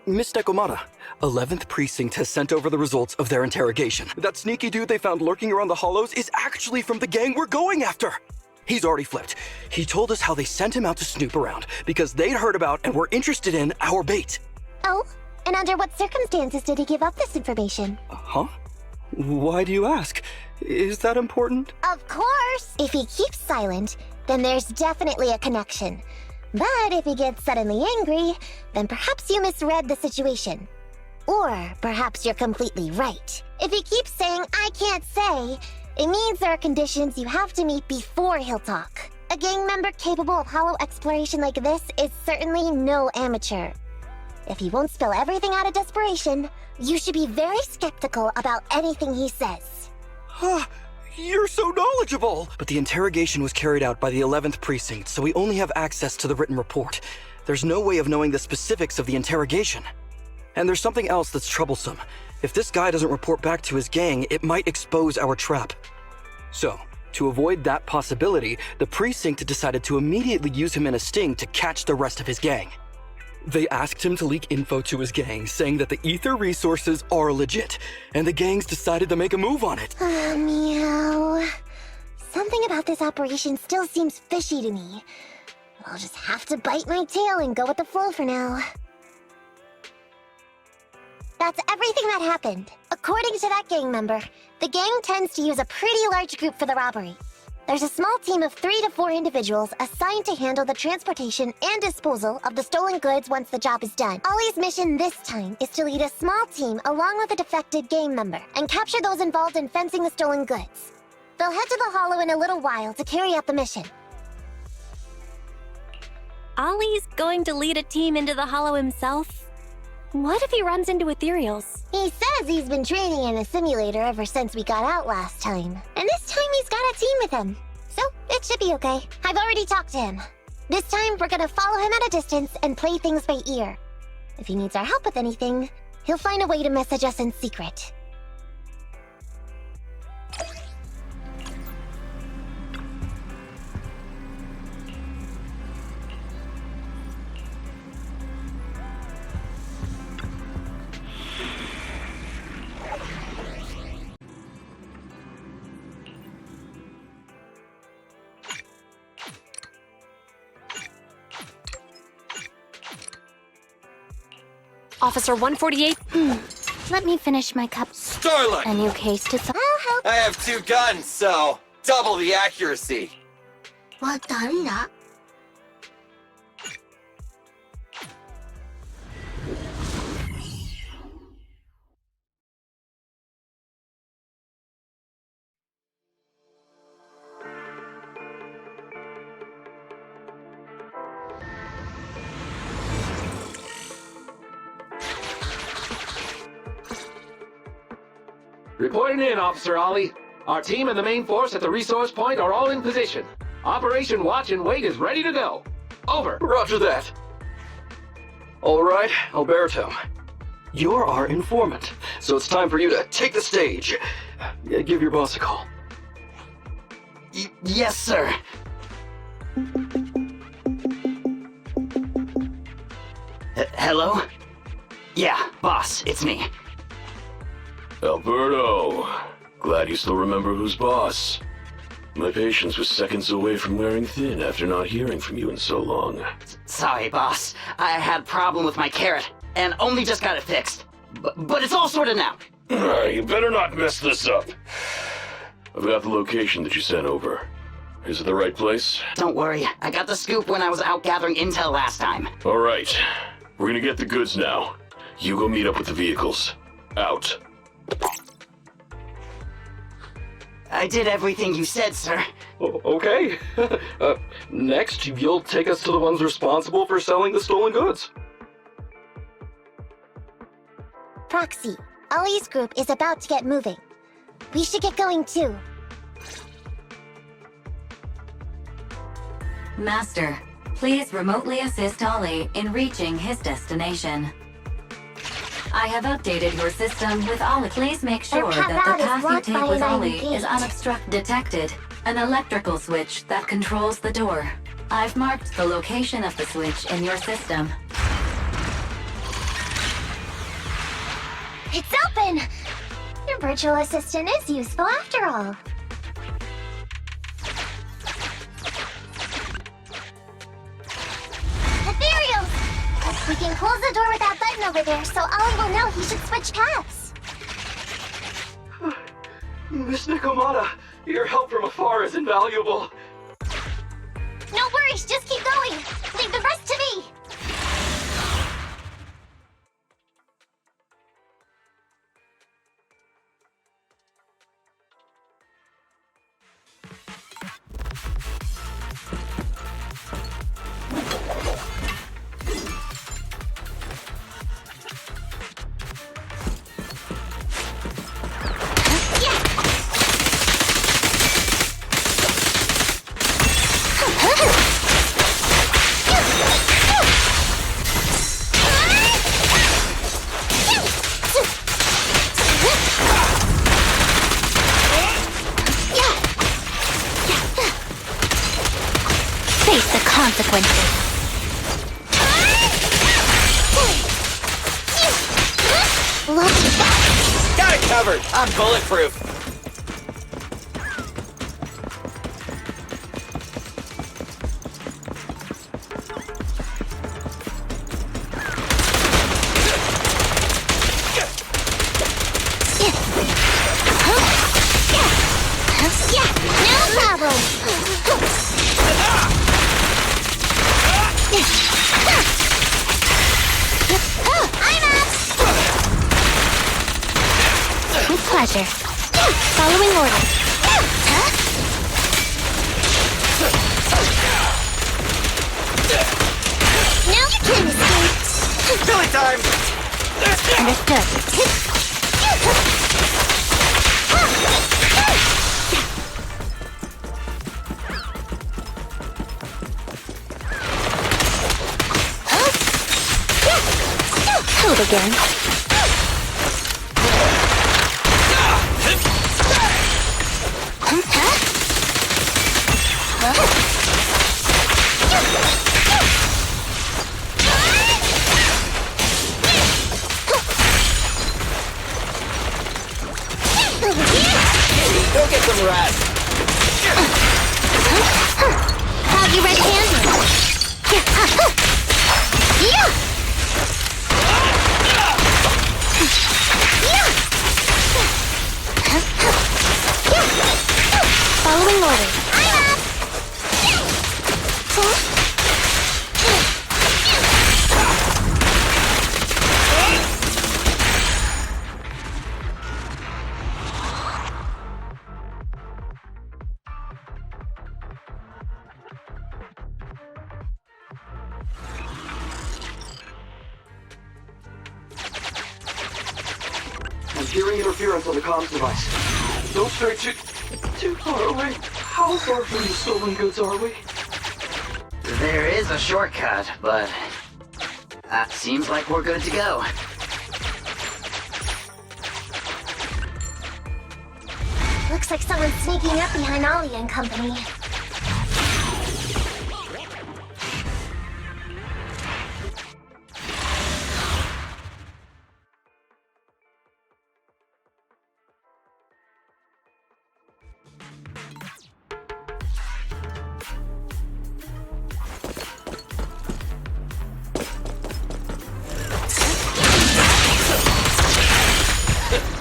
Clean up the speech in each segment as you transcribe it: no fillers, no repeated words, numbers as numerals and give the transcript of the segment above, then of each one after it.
Miss Nekomata, 11th Precinct has sent over the results of their interrogation. That sneaky dude they found lurking around the hollows is actually from the gang we're going after. He's already flipped. He told us how they sent him out to snoop around because they'd heard about and were interested in our bait. Oh, and under what circumstances did he give up this information? Huh? Why do you ask? Is that important? Of course! If he keeps silent, then there's definitely a connection. But if he gets suddenly angry, then perhaps you misread the situation. Or perhaps you're completely right. If he keeps saying, "I can't say," it means there are conditions you have to meet before he'll talk. A gang member capable of hollow exploration like this is certainly no amateur. If he won't spill everything out of desperation, you should be very skeptical about anything he says. You're so knowledgeable! But the interrogation was carried out by the 11th Precinct, so we only have access to the written report. There's no way of knowing the specifics of the interrogation. And there's something else that's troublesome. If this guy doesn't report back to his gang, it might expose our trap. So, to avoid that possibility, the Precinct decided to immediately use him in a sting to catch the rest of his gang. They asked him to leak info to his gang, saying that the ether resources are legit, and the gangs decided to make a move on it. Meow. Something about this operation still seems fishy to me. I'll just have to bite my tail and go with the flow for now. That's everything that happened. According to that gang member, the gang tends to use a pretty large group for the robbery. There's a small team of 3 to 4 individuals assigned to handle the transportation and disposal of the stolen goods once the job is done. Ollie's mission this time is to lead a small team along with a defected gang member and capture those involved in fencing the stolen goods. They'll head to the hollow in a little while to carry out the mission. Ollie's going to lead a team into the hollow himself? What if he runs into ethereals? He says he's been training in a simulator ever since we got out last time. And this time he's got a team with him. So, it should be okay. I've already talked to him. This time, we're gonna follow him at a distance and play things by ear. If he needs our help with anything, he'll find a way to message us in secret. Officer 148? Let me finish my cup. Starlight! A new case to solve. I'll help. I have 2 guns, so double the accuracy. What done? Reporting in, Officer Ollie. Our team and the main force at the resource point are all in position. Operation Watch and Wait is ready to go. Over. Roger that. All right, Alberto. You're our informant, so it's time for you to take the stage. Give your boss a call. Yes, sir. Hello? Yeah, boss, it's me. Alberto, glad you still remember who's boss. My patience was seconds away from wearing thin after not hearing from you in so long. Sorry, boss. I had a problem with my carrot, and only just got it fixed. But it's all sorted now. You better not mess this up. I've got the location that you sent over. Is it the right place? Don't worry, I got the scoop when I was out gathering intel last time. All right, we're gonna get the goods now. You go meet up with the vehicles. Out. I did everything you said, sir. Okay. Next, you'll take us to the ones responsible for selling the stolen goods. Proxy, Ollie's group is about to get moving. We should get going too. Master, please remotely assist Ollie in reaching his destination. I have updated your system with Ollie. Please make sure that the path you take with Ollie is unobstructed. Detected an electrical switch that controls the door. I've marked the location of the switch in your system. It's open! Your virtual assistant is useful after all. Ethereals! We can close the door with that button over there so Ollie will know he should switch paths. Miss Nekomata, your help from afar is invaluable. No worries, just keep going. Leave the rest to me. Face the consequences. Got it covered. I'm bulletproof. No problem. I'm up. With pleasure. Following orders. Now you can escape. Billy time. Understood. Hold again. Go get some rest. Have you red-handed? Yeah. Following orders. I'm up. I'm hearing interference on the comms device. Don't stray too far away. How far from the stolen goods are we? There is a shortcut, but seems like we're good to go. Looks like someone's sneaking up behind Ollie and company.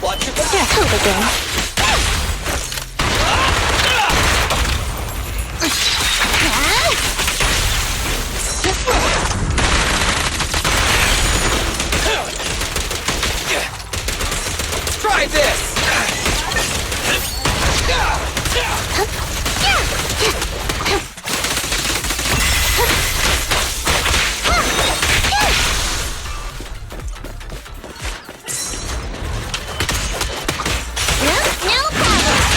Watch your back. Hold again. Try this. No problem. Yeah.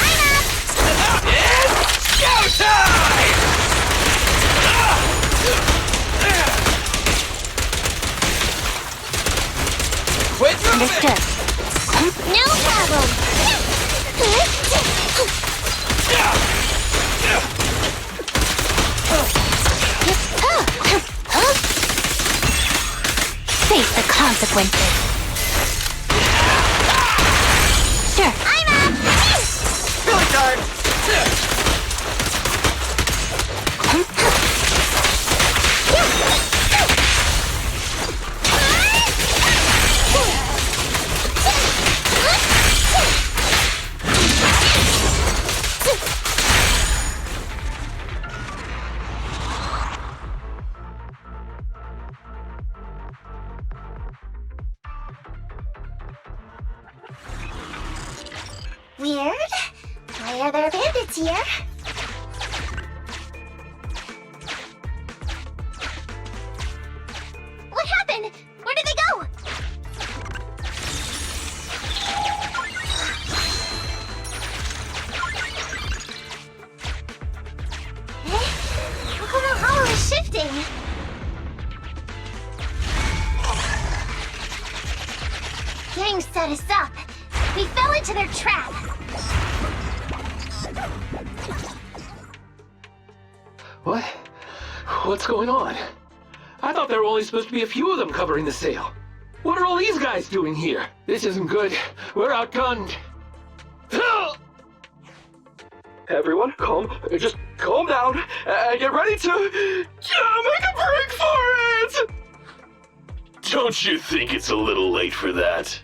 I'm up. It's showtime! Quit moving! Understood. No problem. Face consequences. Sure. I'm up! Filling time! Weird. Why are there bandits here? What happened? Where did they go? Oh, the hollow is shifting. Gang set us up. We fell into their trap. What? What's going on? I thought there were only supposed to be a few of them covering the sail. What are all these guys doing here? This isn't good. We're outgunned. Everyone, just calm down and get ready to make a break for it! Don't you think it's a little late for that?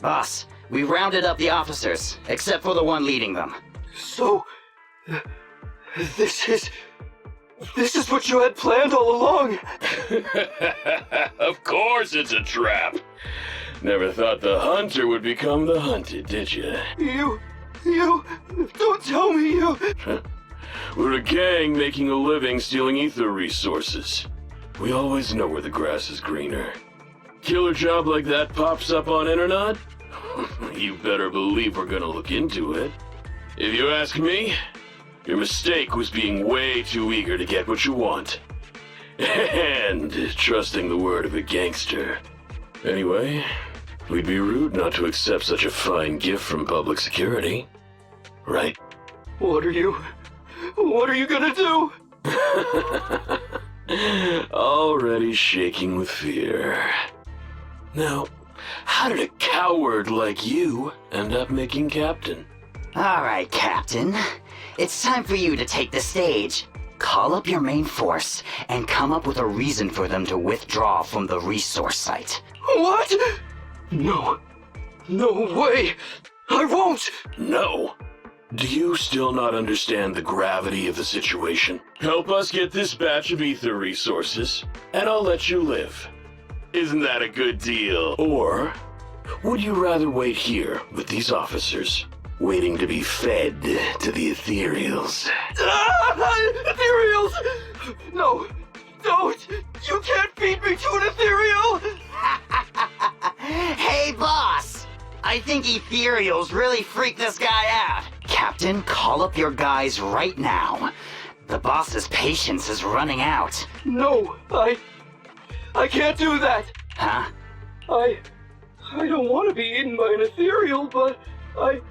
Boss, we rounded up the officers, except for the one leading them. So, this is what you had planned all along? Of course it's a trap. Never thought the hunter would become the hunted, did you? You, don't tell me you... We're a gang making a living stealing ether resources. We always know where the grass is greener. Killer job like that pops up on internet? You better believe we're gonna look into it. If you ask me, your mistake was being way too eager to get what you want. And trusting the word of a gangster. Anyway, we'd be rude not to accept such a fine gift from public security. Right? What are you gonna do? Already shaking with fear. Now, how did a coward like you end up making captain? All right, Captain. It's time for you to take the stage. Call up your main force and come up with a reason for them to withdraw from the resource site. What? No way! I won't! No. Do you still not understand the gravity of the situation? Help us get this batch of ether resources, and I'll let you live. Isn't that a good deal? Or would you rather wait here with these officers, waiting to be fed to the ethereals? Ethereals! No, don't! You can't feed me to an ethereal! Hey, boss! I think ethereals really freaked this guy out. Captain, call up your guys right now. The boss's patience is running out. No, I can't do that. Huh? I don't want to be eaten by an ethereal, but I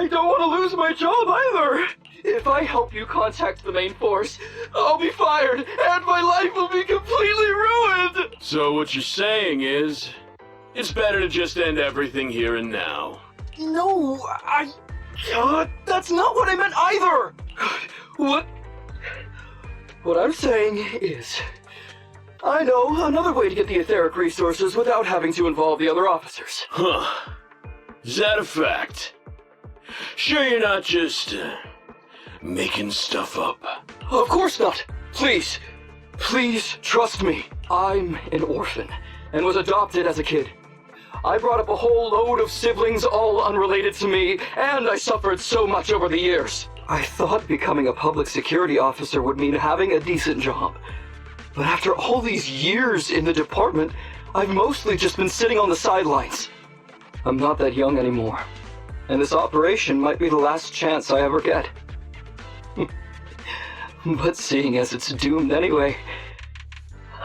don't want to lose my job either. If I help you contact the main force, I'll be fired, and my life will be completely ruined! So what you're saying is, it's better to just end everything here and now. No, that's not what I meant either! What I'm saying is, I know another way to get the etheric resources without having to involve the other officers. Huh. Is that a fact? Sure you're not just, making stuff up? Of course not! Please trust me. I'm an orphan, and was adopted as a kid. I brought up a whole load of siblings, all unrelated to me, and I suffered so much over the years. I thought becoming a public security officer would mean having a decent job. But after all these years in the department, I've mostly just been sitting on the sidelines. I'm not that young anymore, and this operation might be the last chance I ever get. But seeing as it's doomed anyway,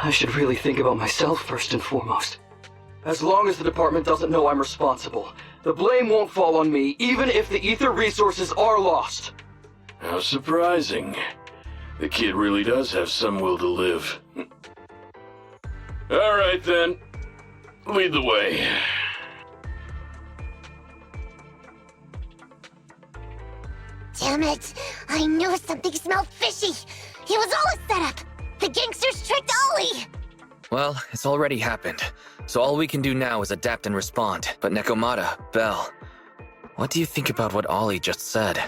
I should really think about myself first and foremost. As long as the department doesn't know I'm responsible, the blame won't fall on me, even if the ether resources are lost. How surprising. The kid really does have some will to live. Alright then, lead the way. Damn it! I knew something smelled fishy! It was all a setup! The gangsters tricked Ollie! Well, it's already happened, so all we can do now is adapt and respond. But Nekomata, Belle, what do you think about what Ollie just said?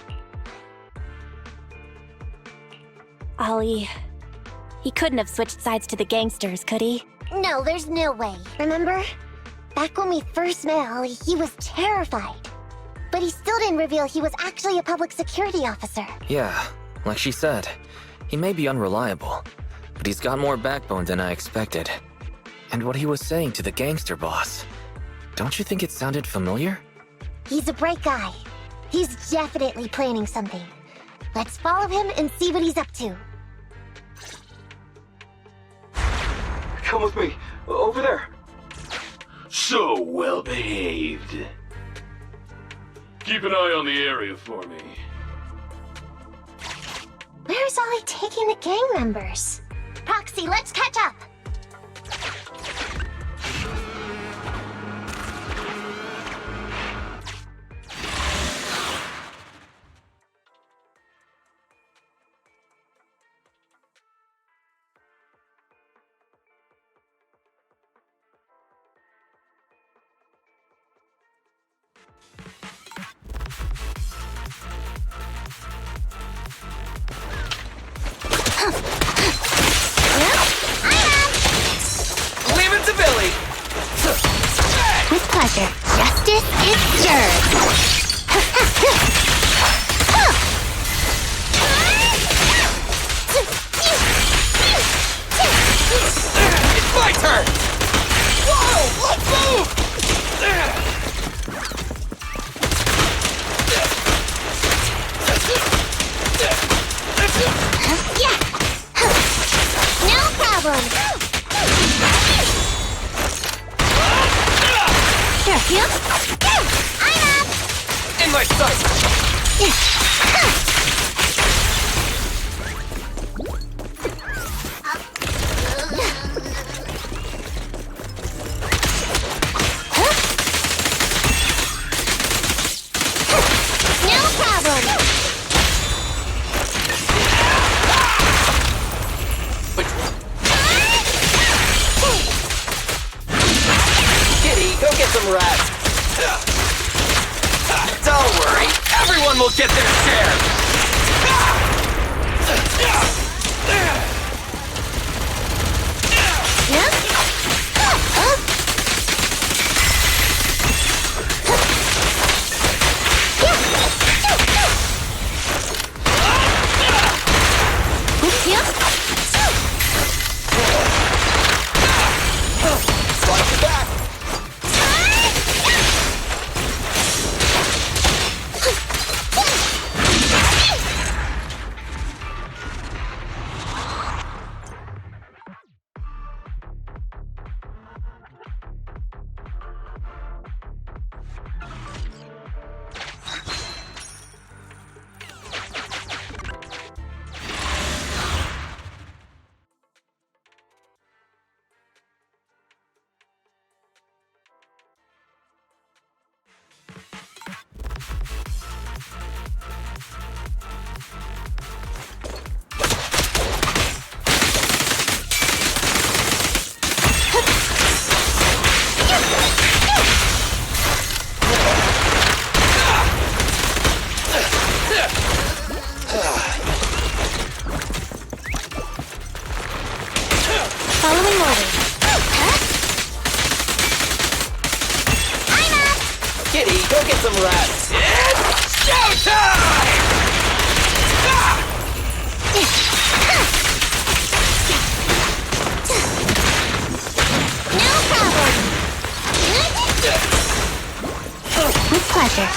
Ollie... He couldn't have switched sides to the gangsters, could he? No, there's no way. Remember? Back when we first met Ollie, he was terrified. But he still didn't reveal he was actually a public security officer. Yeah, like she said, he may be unreliable, but he's got more backbone than I expected. And what he was saying to the gangster boss, don't you think it sounded familiar? He's a bright guy. He's definitely planning something. Let's follow him and see what he's up to. Come with me. Over there. So well behaved. Keep an eye on the area for me. Where's Ollie taking the gang members? Proxy, let's catch up! Leave it to Billy! With pleasure. Justice is served. It's my turn! Whoa! Let's move! Yeah. No problem. Sure, you? I'm up. In my sight! No problem. Kitty, go get some rest. Don't worry, everyone will get their share. Slide it back. Following orders. I'm up. Kitty, go get some rest. It's showtime! No problem. With pleasure.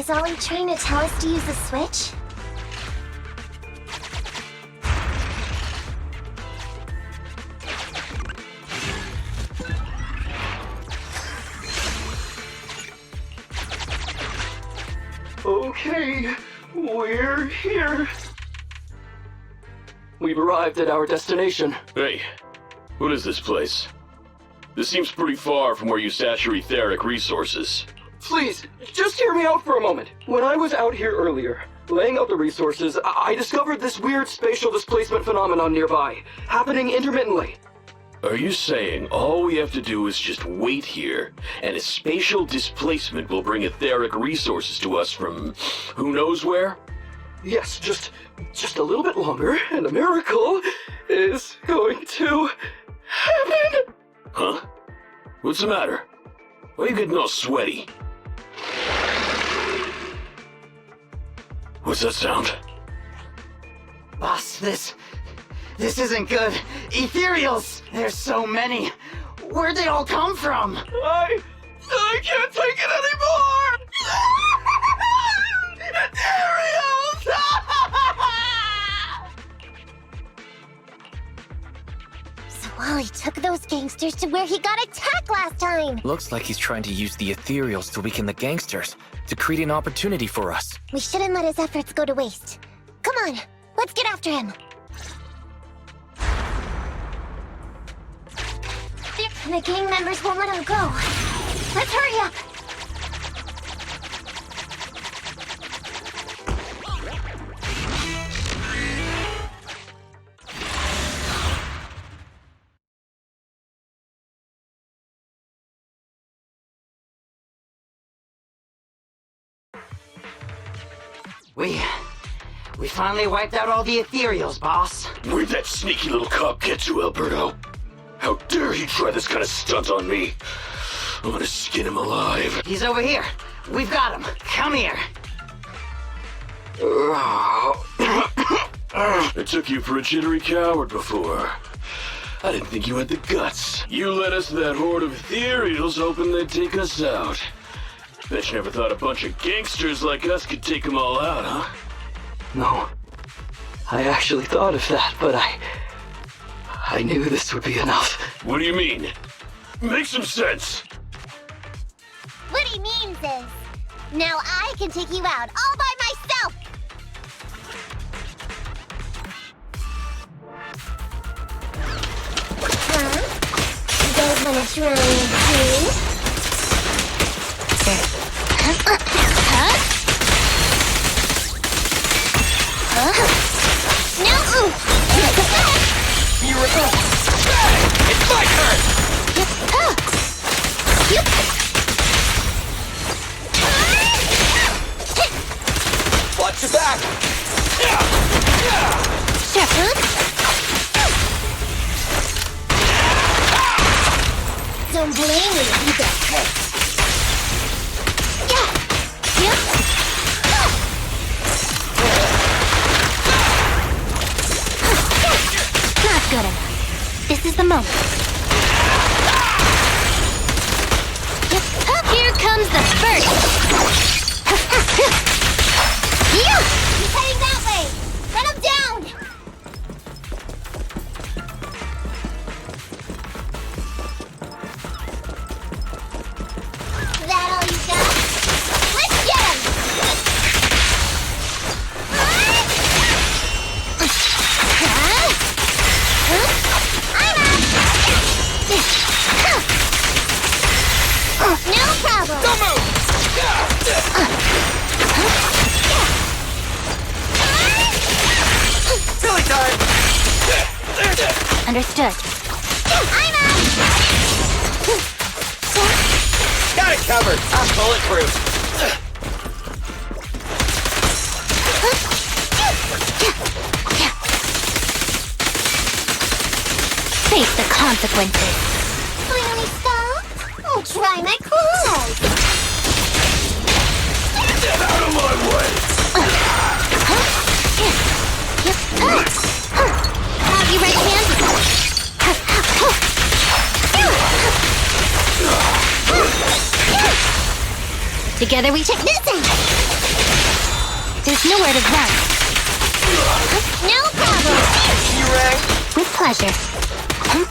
Is Ollie trying to tell us to use the switch? Okay, we're here. We've arrived at our destination. Hey, what is this place? This seems pretty far from where you stash your etheric resources. Please, just hear me out for a moment. When I was out here earlier, laying out the resources, I discovered this weird spatial displacement phenomenon nearby, happening intermittently. Are you saying all we have to do is just wait here, and a spatial displacement will bring etheric resources to us from who knows where? Yes, just a little bit longer, and a miracle is going to happen. Huh? What's the matter? Why are you getting all sweaty? What's that sound? Boss, this isn't good. Ethereals! There's so many. Where'd they all come from? I can't take it anymore! So Ollie took those gangsters to where he got attacked last time! Looks like he's trying to use the ethereals to weaken the gangsters, to create an opportunity for us. We shouldn't let his efforts go to waste. Come on, let's get after him. The gang members won't let him go. Let's hurry up. We finally wiped out all the ethereals, boss. Where'd that sneaky little cop get to, Alberto? How dare he try this kind of stunt on me? I'm gonna skin him alive. He's over here. We've got him. Come here. I took you for a jittery coward before. I didn't think you had the guts. You led us to that horde of ethereals hoping they'd take us out. Bet you never thought a bunch of gangsters like us could take them all out, huh? No. I actually thought of that, but I knew this would be enough. What do you mean? Make some sense! What he means is, now I can take you out all by myself! Huh? You guys wanna try it too? No! It's my turn! Watch your back! Don't blame me if you get hurt. Not good enough. This is the moment. Here comes the first. He's heading that way. Run him down. That all you got? Let's get him. No problem! Don't move! Silly time! Understood. I'm out! Got it covered! I'm bulletproof! Face the consequences. Finally stop? I'll try my claws. Get out of my way! Have you right hand? Together we check this out. There's nowhere to run. No problem. With pleasure. I'm out.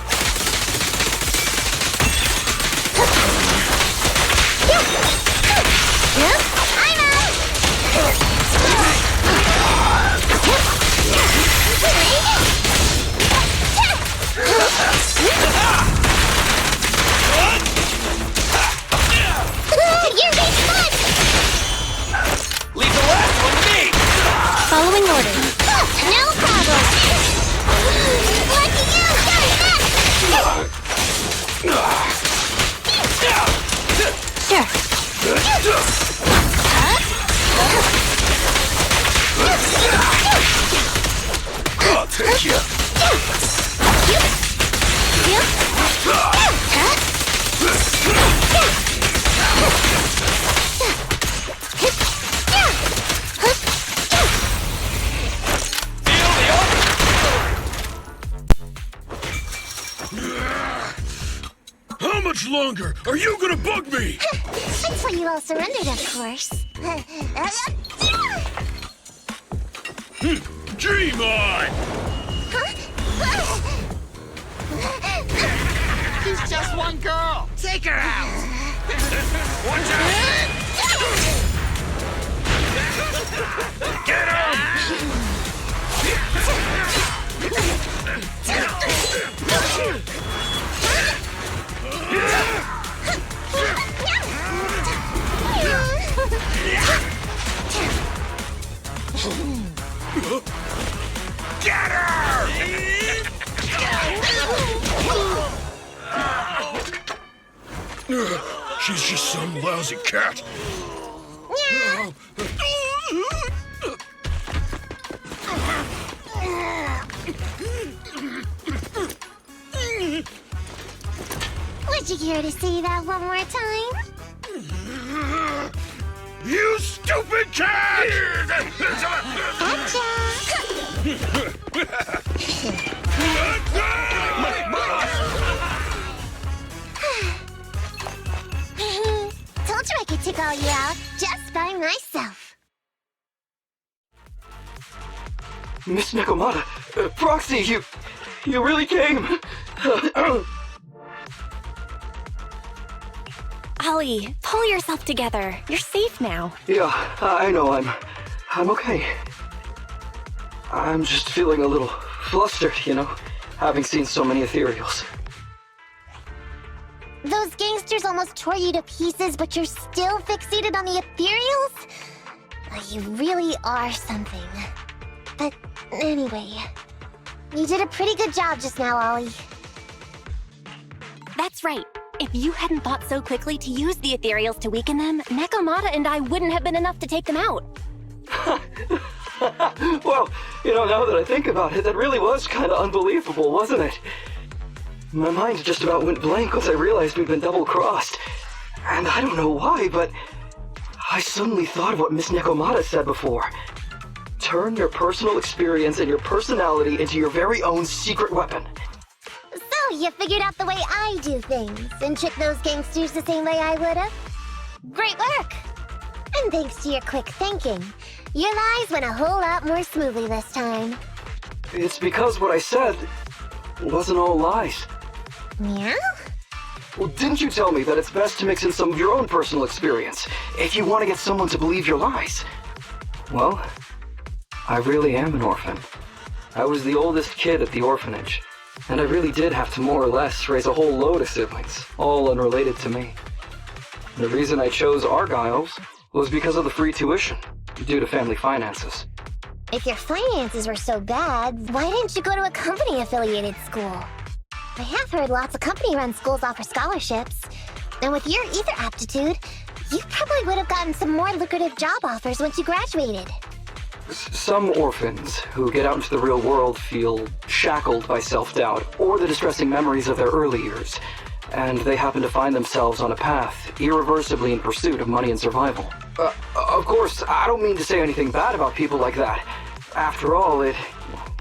You're being fun. Leave the last one to me! Following orders. No problem. Lucky you! Sure. I'll take you. How much longer are you gonna bug me? Until you all surrendered, of course. Dream on! She's just one girl! Take her out! Watch out! Get him! Get her! She's just some lousy cat. Would you care to say that one more time? You stupid cat! Gotcha! Told you I could take all you out just by myself. Miss Nekomata, Proxy, you really came. Ollie, pull yourself together. You're safe now. Yeah, I know, I'm okay. I'm just feeling a little flustered, having seen so many ethereals. Those gangsters almost tore you to pieces, but you're still fixated on the ethereals? You really are something. But anyway, you did a pretty good job just now, Ollie. That's right. If you hadn't thought so quickly to use the ethereals to weaken them, Nekomata and I wouldn't have been enough to take them out. Well, now that I think about it, that really was kind of unbelievable, wasn't it? My mind just about went blank once I realized we'd been double-crossed. And I don't know why, but I suddenly thought of what Miss Nekomata said before. Turn your personal experience and your personality into your very own secret weapon. So, you figured out the way I do things and tricked those gangsters the same way I would've? Great work! And thanks to your quick thinking, your lies went a whole lot more smoothly this time. It's because what I said wasn't all lies. Meow? Well, didn't you tell me that it's best to mix in some of your own personal experience if you want to get someone to believe your lies? Well, I really am an orphan. I was the oldest kid at the orphanage, and I really did have to more or less raise a whole load of siblings, all unrelated to me. The reason I chose Argyle's was because of the free tuition, due to family finances. If your finances were so bad, why didn't you go to a company-affiliated school? I have heard lots of company-run schools offer scholarships. And with your ether aptitude, you probably would have gotten some more lucrative job offers once you graduated. Some orphans who get out into the real world feel shackled by self-doubt or the distressing memories of their early years, and they happen to find themselves on a path irreversibly in pursuit of money and survival. Of course, I don't mean to say anything bad about people like that. After all, it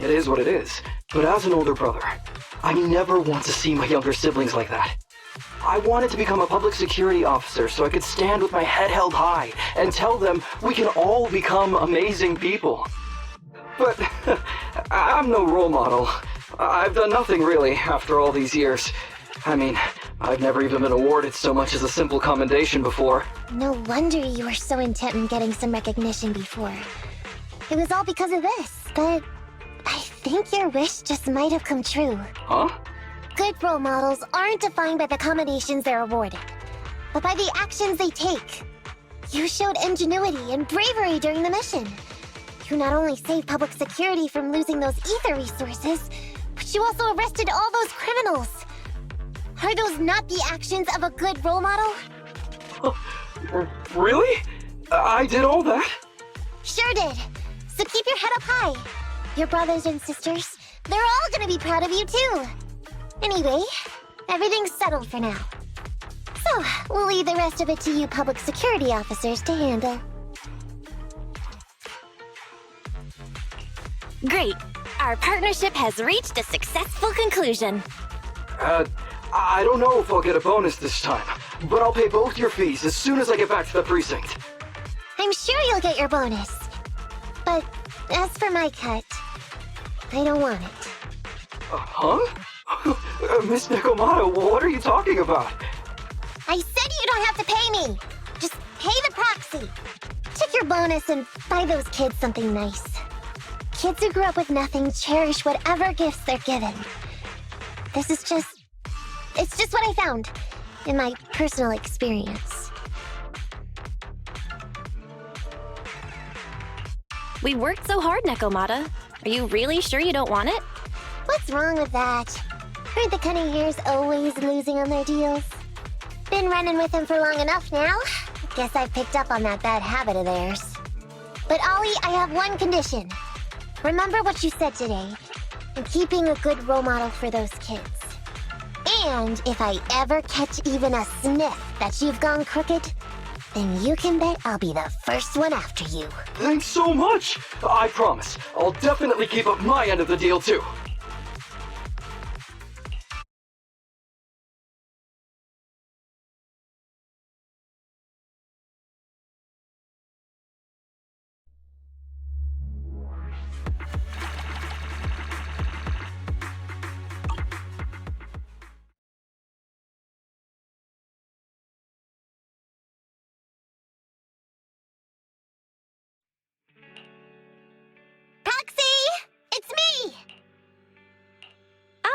is what it is. But as an older brother, I never want to see my younger siblings like that. I wanted to become a public security officer so I could stand with my head held high and tell them we can all become amazing people. But I'm no role model. I've done nothing really after all these years. I mean, I've never even been awarded so much as a simple commendation before. No wonder you were so intent on getting some recognition before. It was all because of this, but I think your wish just might have come true. Huh? Good role models aren't defined by the commendations they're awarded, but by the actions they take. You showed ingenuity and bravery during the mission. You not only saved public security from losing those ether resources, but you also arrested all those criminals. Are those not the actions of a good role model? Really? I did all that? Sure did. So keep your head up high. Your brothers and sisters, they're all gonna be proud of you too. Anyway, everything's settled for now. So, we'll leave the rest of it to you public security officers to handle. Great. Our partnership has reached a successful conclusion. I don't know if I'll get a bonus this time, but I'll pay both your fees as soon as I get back to the precinct. I'm sure you'll get your bonus. But as for my cut, I don't want it. Huh? Miss Nekomata, what are you talking about? I said you don't have to pay me! Just pay the proxy. Take your bonus and buy those kids something nice. Kids who grew up with nothing cherish whatever gifts they're given. This is just... It's just what I found in my personal experience. We worked so hard, Nekomata. Are you really sure you don't want it? What's wrong with that? Aren't the cunning hares always losing on their deals? Been running with them for long enough now. Guess I've picked up on that bad habit of theirs. But Ollie, I have one condition. Remember what you said today, and keeping a good role model for those kids. And if I ever catch even a sniff that you've gone crooked, then you can bet I'll be the first one after you. Thanks so much! I promise, I'll definitely keep up my end of the deal too.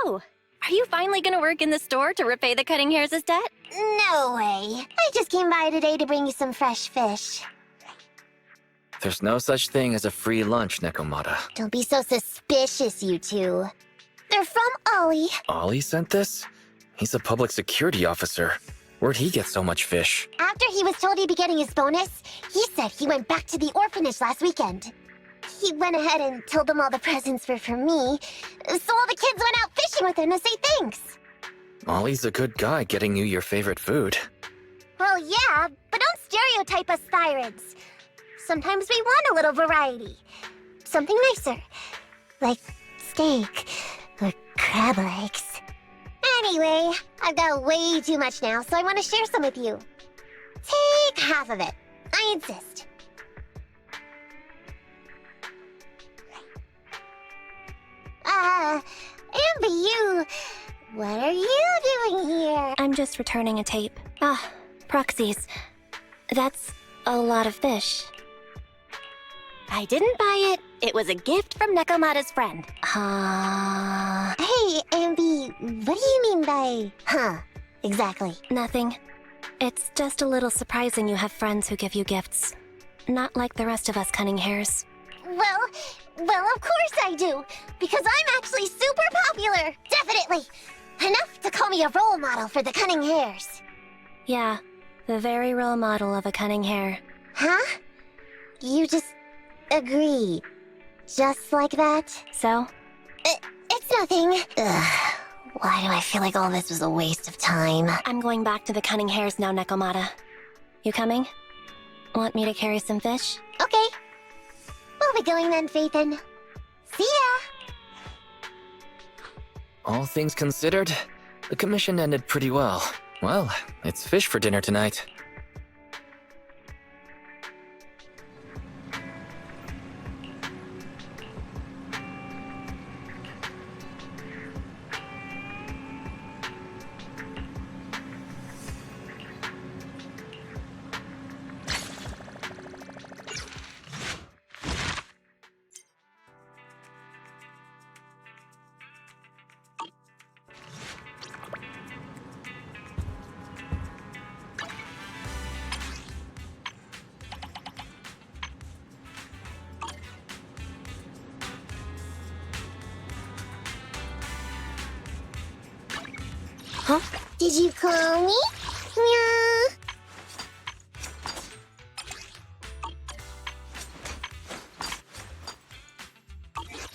Oh, are you finally gonna work in the store to repay the Cutting Hares' debt? No way. I just came by today to bring you some fresh fish. There's no such thing as a free lunch, Nekomata. Don't be so suspicious, you two. They're from Ollie. Ollie sent this? He's a public security officer. Where'd he get so much fish? After he was told he'd be getting his bonus, he said he went back to the orphanage last weekend. He went ahead and told them all the presents were for me, so all the kids went out fishing with him to say thanks. Ollie's a good guy getting you your favorite food. Well, yeah, but don't stereotype us Thyrids. Sometimes we want a little variety. Something nicer. Like steak or crab legs. Anyway, I've got way too much now, so I want to share some with you. Take half of it. I insist. Amber, what are you doing here? I'm just returning a tape. Ah, proxies. That's a lot of fish. I didn't buy it. It was a gift from Nekomata's friend. Hey, Amby, what do you mean by, exactly? Nothing. It's just a little surprising you have friends who give you gifts. Not like the rest of us Cunning Hares. Well, of course I do, because I'm actually super popular. Definitely. Enough to call me a role model for the Cunning Hares. Yeah, the very role model of a Cunning Hare. Huh? You just agree. Just like that? So? It's nothing. Ugh. Why do I feel like all this was a waste of time? I'm going back to the Cunning Hares now, Nekomata. You coming? Want me to carry some fish? Okay. We'll be going then, Phaethon. See ya! All things considered, the commission ended pretty well. Well, it's fish for dinner tonight. Huh? Did you call me? Yeah.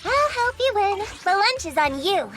I'll help you win. The lunch is on you.